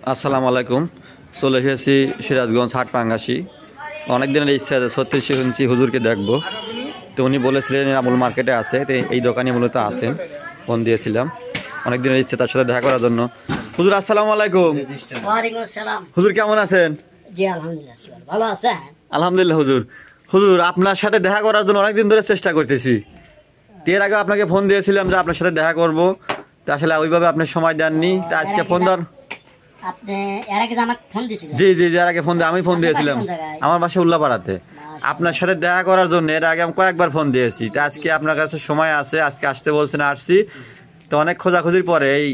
আসসালামু আলাইকুম। চলে এসেছি সিরাজগঞ্জ হাট পাঙ্গাসি। অনেক দিনের ইচ্ছা আছে, সত্যি শুনছি হুজুরকে দেখবো। তো উনি বলেছিলেন আমুল মার্কেটে আছে, তো এই দোকানে মূলত আছেন। ফোন দিয়েছিলাম, অনেক দিনের ইচ্ছে তার সাথে দেখা করার জন্য। হুজুর আসসালামু আলাইকুম। ওয়ালাইকুম আসসালাম। হুজুর কেমন আছেন? জি আলহামদুলিল্লাহ, ভালো আছেন? আলহামদুলিল্লাহ হুজুর। হুজুর আপনার সাথে দেখা করার জন্য অনেকদিন ধরে চেষ্টা করতেছি। এর আগে আপনাকে ফোন দিয়েছিলাম যে আপনার সাথে দেখা করব, তা আসলে ওইভাবে আপনি সময় দেননি। তা আজকে ফোন দেন। আপনি এর আগে আমাকে ফোন দিয়েছিলেন? জি জি জি, এর আগে আমি ফোন দিয়েছিলাম। আমার বাসা উল্লাপাড়াতে। আপনার সাথে দেখা করার জন্য এর আগে আমি কয়েকবার ফোন দিয়েছি। তা আজকে আপনার কাছে সময় আছে, আজকে আসতে বলছেন, আসছি। তো অনেক খোঁজাখুঁজির পরে এই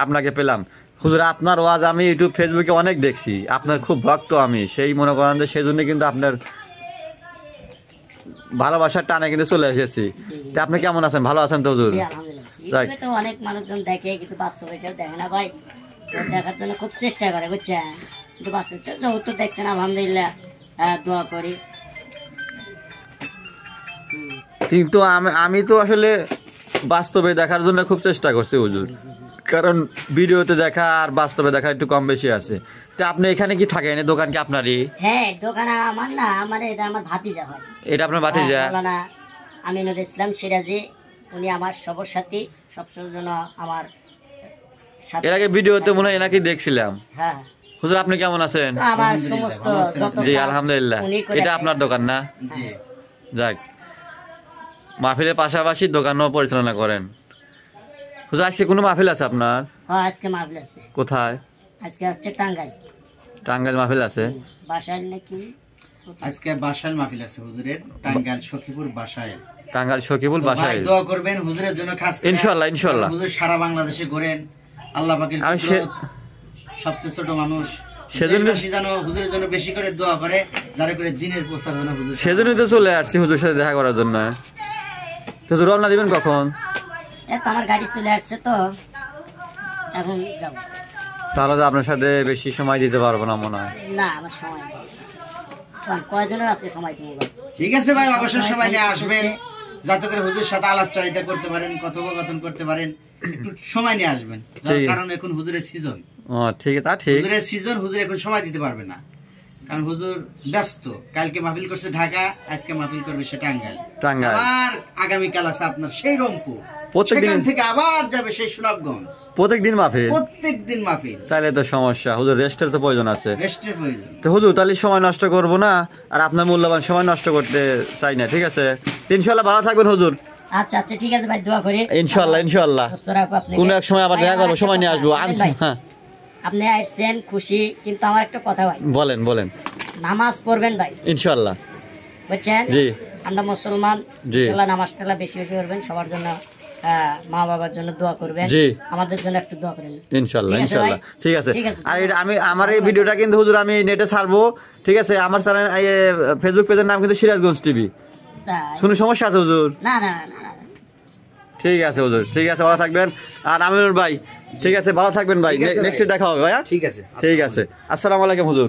আপনাকে পেলাম। হুজুর আপনার ওয়াজ আমি ইউটিউব ফেসবুকে অনেক দেখছি, আপনার খুব ভক্ত আমি। সেই মনে করেন যে সেই জন্য কিন্তু আপনার ভালোবাসার টানে কিন্তু চলে এসেছি। তা আপনি কেমন আছেন? ভালো আছেন তো হুজুর? তো অনেক মানুষজন দেখে, কিন্তু বাস্তবে কেউ দেখে না ভাই। দেখার জন্য খুব চেষ্টা করে, বুঝছেন? কিন্তু বাস্তবে যেহেতু দেখছেন আলহামদুলিল্লাহ, দোয়া করি। কিন্তু আমি তো আসলে বাস্তবে দেখার জন্য খুব চেষ্টা করছি হুজুর, কারণ ভিডিওতে দেখা আর বাস্তবে দেখা একটু কম বেশি আছে। তা আপনি এখানে কি থাকেন? এই দোকান কি আপনারই? হ্যাঁ, দোকান আমার না, মানে এটা আমার ভাতিজা হয়। এটা আপনার ভাতিজা? মাওলানা আমিনুল ইসলাম সিরাজি, উনি আমার সবার সাথে সবসময়ের জন্য আমার সাথে। এর আগে ভিডিওতে মনে হয় এনাকে দেখছিলাম। হ্যাঁ হুজুর আপনি কেমন আছেন? আমার সমস্ত যত জি কাজ আলহামদুলিল্লাহ। উনি করে এটা দেয়। আপনার দোকান না? জি। যাক, মাহফিলের পাশাপাশি দোকানও পরিচালনা করেন। হুজুর আজকে কোনো মাহফিল আছে আপনার? হ্যাঁ, আজকে মাহফিল আছে। কোথায়? আজকে হচ্ছে টাঙ্গাইল। টাঙ্গাইল মাহফিল আছে? বাসায় নাকি? আজকে বাসাইল মাহফিল আছে হুজুরের, টাঙ্গাইল সখীপুর বাসাইল। টাঙ্গাইল সখীপুর বাসায়। দোয়া করবেন হুজুরের জন্য খাস করে। ইনশাআল্লাহ ইনশাআল্লাহ। হুজুর সারা বাংলাদেশে ঘোরেন, আল্লাহ পাকের সবচেয়ে ছোট মানুষ। সেজন্য জানো হুজুরের জন্য বেশি করে দোয়া করে, যারা করে দিনের প্রচার জানো হুজুর। সেজন্যই তো চলে আসছি হুজুর সাথে দেখা করার জন্য। তো হুজুর রওনা দিবেন কখন? তো আমার গাড়ি চলে আসছে, তো এখন যাব। তাহলে তো আপনার সাথে বেশি সময় দিতে পারবো না মনে হয়। না, আমার সময় নেই। কয়দিনের আছে সময় তুমি? ঠিক আছে ভাই, অবশ্যই সময় নিয়ে আসবেন, যাতে করে হুজুরের সাথে আলাপচারিতা করতে পারেন, কথোপকথন করতে পারেন। একটু সময় নিয়ে আসবেন, কারণ এখন হুজুরের সিজন। ও ঠিক আছে, তা ঠিক। হুজুরের সিজন, হুজুর এখন সময় দিতে পারবে না, কারণ হুজুর ব্যস্ত। কালকে মাহফিল করছে ঢাকা, আজকে মাহফিল করবে সে টাঙ্গাইল। আবার আগামীকাল আছে আপনার সেই রংপুর, সেখান থেকে আবার যাবে সেই সুনামগঞ্জ। প্রত্যেকদিন মাহফিল? প্রত্যেকদিন মাহফিল। তাহলে তো সমস্যা হুজুর, রেস্টের তো প্রয়োজন আছে। রেস্টের প্রয়োজন। তো হুজুর তাহলে সময় নষ্ট করব না, আর আপনার মূল্যবান সময় নষ্ট করতে চাই না, ঠিক আছে? ইনশাআল্লাহ ভালো থাকবেন হুজুর। আচ্ছা আচ্ছা, ঠিক আছে ভাই, দোয়া করি। ইনশাআল্লাহ ইনশাআল্লাহ। কোন এক সময় আবার দেখা করবো, সময় নিয়ে আসবো। হ্যাঁ, আপনি আসছেন খুশি, কিন্তু আমার একটা কথা ভাই। বলেন বলেন। নামাজ পড়বেন ভাই ইনশাআল্লাহ, বুঝছেন? জি। আমরা মুসলমান, জি। ইনশাআল্লাহ নামাজটা বেশি বেশি করবেন, সবার জন্য, মা বাবার জন্য দোয়া করবেন, জি। আমাদের জন্য একটু দোয়া করেন। ইনশাআল্লাহ ইনশাআল্লাহ, ঠিক আছে। ঠিক আছে। আর এটা আমার এই ভিডিওটা কিন্তু হুজুর আমি নেটে ছাড়বো, ঠিক আছে? আমার চ্যানেল ফেসবুক পেজের নাম কিন্তু সিরাজগঞ্জ টিভি। কোনো সমস্যা আছে হুজুর? না না না না। ঠিক আছে হুজুর, ঠিক আছে, ভালো থাকবেন। আর আমিনুর ভাই, ঠিক আছে, ভালো থাকবেন ভাই। নেক্সট দেখা হবে ভাইয়া। ঠিক আছে, ঠিক আছে। আসসালামু আলাইকুম হুজুর।